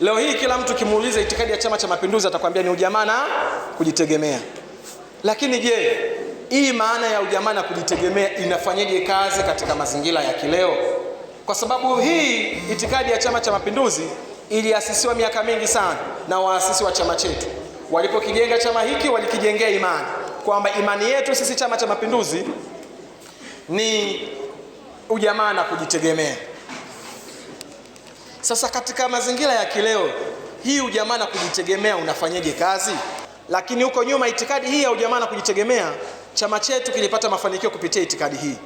Leo hii kila mtu kimuuliza itikadi ya Chama cha Mapinduzi atakwambia ni ujamaa na kujitegemea. Lakini je, hii maana ya ujamaa na kujitegemea inafanyaje kazi katika mazingira ya kileo? Kwa sababu hii itikadi ya Chama cha Mapinduzi iliasisiwa miaka mingi sana na waasisi wa chama chetu. Walipokijenga chama hiki walikijengea imani kwamba imani yetu sisi Chama cha Mapinduzi ni ujamaa na kujitegemea. Sasa katika mazingira ya kileo, hii ujamaa na kujitegemea unafanyaje kazi? Lakini huko nyuma itikadi hii ya ujamaa na kujitegemea, chama chetu kilipata mafanikio kupitia itikadi hii.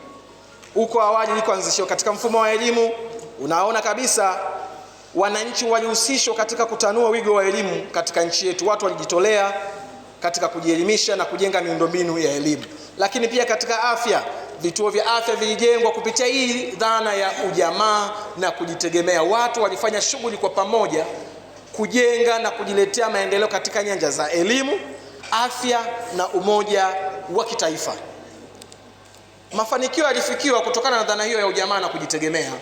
Huko awali ilikoanzishwa katika mfumo wa elimu, unaona kabisa wananchi walihusishwa katika kutanua wigo wa elimu katika nchi yetu. Watu walijitolea katika kujielimisha na kujenga miundombinu ya elimu. Lakini pia katika afya, vituo vya afya vilijengwa kupitia hii dhana ya ujamaa na kujitegemea. Watu walifanya shughuli kwa pamoja kujenga na kujiletea maendeleo katika nyanja za elimu, afya na umoja wa kitaifa. Mafanikio yalifikiwa kutokana na dhana hiyo ya ujamaa na kujitegemea,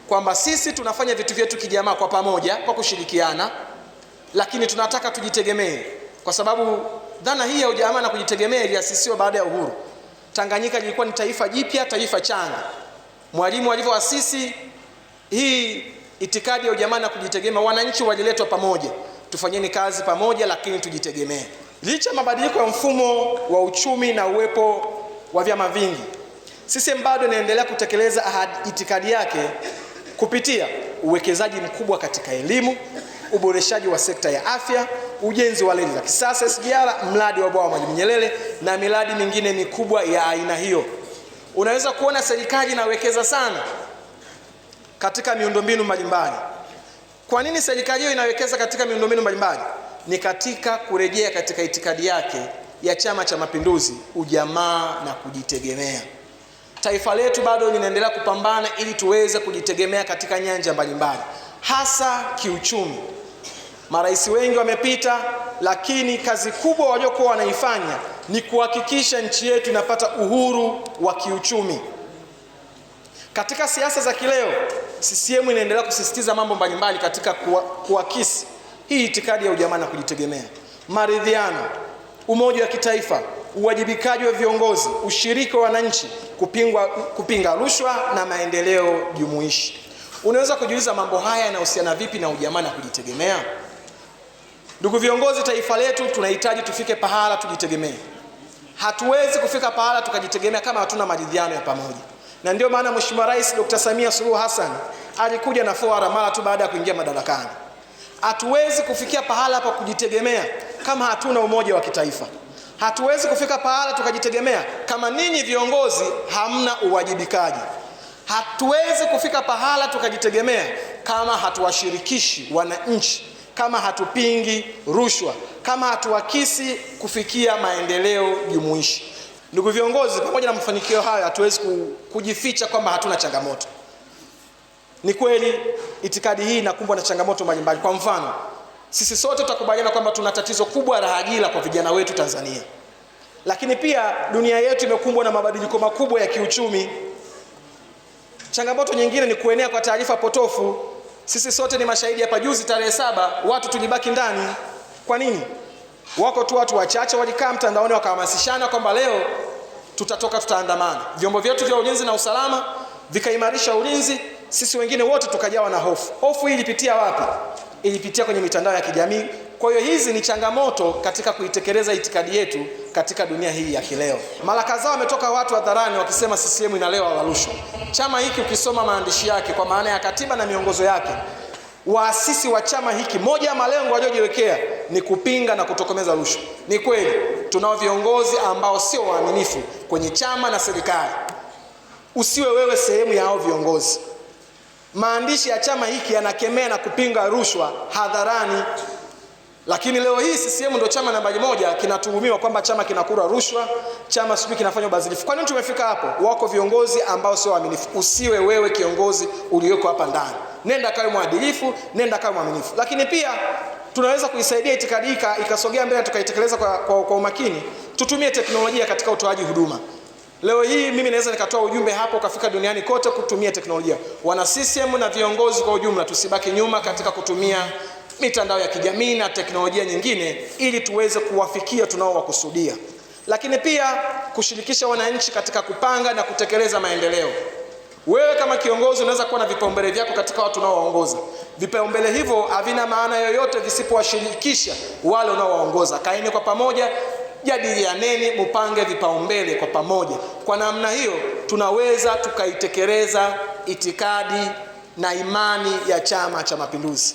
kwamba sisi tunafanya vitu vyetu kijamaa kwa pamoja kwa kushirikiana, lakini tunataka tujitegemee. Kwa sababu dhana hii ya ujamaa na kujitegemea iliasisiwa baada ya uhuru. Tanganyika lilikuwa ni taifa jipya, taifa changa. Mwalimu alivyoasisi hii itikadi ya ujamaa na kujitegemea, wananchi waliletwa pamoja, tufanyeni kazi pamoja lakini tujitegemee. Licha mabadiliko ya mfumo wa uchumi na uwepo wa vyama vingi, CCM bado inaendelea kutekeleza itikadi yake kupitia uwekezaji mkubwa katika elimu, uboreshaji wa sekta ya afya, ujenzi wa reli za kisasa SGR, mradi wa bwawa Mwalimu Nyerere na miradi mingine mikubwa ya aina hiyo. Unaweza kuona serikali inawekeza sana katika miundombinu mbalimbali. Kwa nini serikali hiyo inawekeza katika miundombinu mbalimbali? Ni katika kurejea katika itikadi yake ya Chama cha Mapinduzi, ujamaa na kujitegemea. Taifa letu bado linaendelea kupambana ili tuweze kujitegemea katika nyanja mbalimbali, hasa kiuchumi. Marais wengi wamepita, lakini kazi kubwa waliokuwa wanaifanya ni kuhakikisha nchi yetu inapata uhuru wa kiuchumi. Katika siasa za kileo, CCM inaendelea kusisitiza mambo mbalimbali katika kuakisi hii itikadi ya ujamaa na kujitegemea: maridhiano, umoja wa kitaifa, uwajibikaji wa viongozi, ushiriki wa wananchi, kupinga rushwa na maendeleo jumuishi. Unaweza kujiuliza mambo haya yanahusiana vipi na ujamaa na kujitegemea? Ndugu viongozi, taifa letu tunahitaji tufike pahala tujitegemee. Hatuwezi kufika pahala tukajitegemea kama hatuna maridhiano ya pamoja. Na ndio maana Mheshimiwa Rais Dr. Samia Suluhu Hassan alikuja na fora mara tu baada ya kuingia madarakani. Hatuwezi kufikia pahala pa kujitegemea kama hatuna umoja wa kitaifa. Hatuwezi kufika pahala tukajitegemea kama ninyi viongozi hamna uwajibikaji. Hatuwezi kufika pahala tukajitegemea kama hatuwashirikishi wananchi, kama hatupingi rushwa, kama hatuakisi kufikia maendeleo jumuishi. Ndugu viongozi, pamoja na mafanikio haya hatuwezi kujificha kwamba hatuna changamoto. Ni kweli itikadi hii inakumbwa na changamoto mbalimbali. Kwa mfano, sisi sote tutakubaliana kwamba tuna tatizo kubwa la ajira kwa vijana wetu Tanzania. Lakini pia dunia yetu imekumbwa na mabadiliko makubwa ya kiuchumi. Changamoto nyingine ni kuenea kwa taarifa potofu. Sisi sote ni mashahidi hapa, juzi tarehe 7 watu tulibaki ndani. Kwa nini? Wako tu watu wachache walikaa mtandaoni wakahamasishana kwamba leo tutatoka, tutaandamana. Vyombo vyetu vya ulinzi na usalama vikaimarisha ulinzi, sisi wengine wote tukajawa na hofu. Hofu hii ilipitia wapi? Ilipitia kwenye mitandao ya kijamii. Kwa hiyo hizi ni changamoto katika kuitekeleza itikadi yetu katika dunia hii ya kileo. Mara kadhaa wametoka watu hadharani wakisema CCM inalewa rushwa. Chama hiki ukisoma maandishi yake kwa maana ya katiba na miongozo yake, waasisi wa chama hiki, moja ya malengo waliojiwekea ni kupinga na kutokomeza rushwa. Ni kweli tunao viongozi ambao sio waaminifu kwenye chama na serikali. Usiwe wewe sehemu ya hao viongozi. Maandishi ya chama hiki yanakemea na kupinga rushwa hadharani. Lakini leo hii CCM ndio chama nambari 1 kinatuhumiwa kwamba chama kinakula rushwa, chama sijui kinafanya ubadhirifu. Kwa nini tumefika hapo? Wako viongozi ambao sio waaminifu. Usiwe wewe kiongozi ulioko hapa ndani. Nenda kawe mwadilifu, nenda kawe mwaminifu. Lakini pia tunaweza kuisaidia itikadi hii ikasogea mbele tukaitekeleza kwa umakini. Tutumie teknolojia katika utoaji huduma. Leo hii mimi naweza nikatoa ujumbe hapo ukafika duniani kote kutumia teknolojia. Wana CCM na viongozi kwa ujumla tusibaki nyuma katika kutumia mitandao ya kijamii na teknolojia nyingine, ili tuweze kuwafikia tunaowakusudia. Lakini pia kushirikisha wananchi katika kupanga na kutekeleza maendeleo. Wewe kama kiongozi unaweza kuwa na vipaumbele vyako katika watu unaowaongoza. Vipaumbele hivyo havina maana yoyote visipowashirikisha wale unaowaongoza. Kaeni kwa pamoja, jadilianeni, mupange vipaumbele kwa pamoja. Kwa namna hiyo tunaweza tukaitekeleza itikadi na imani ya Chama cha Mapinduzi.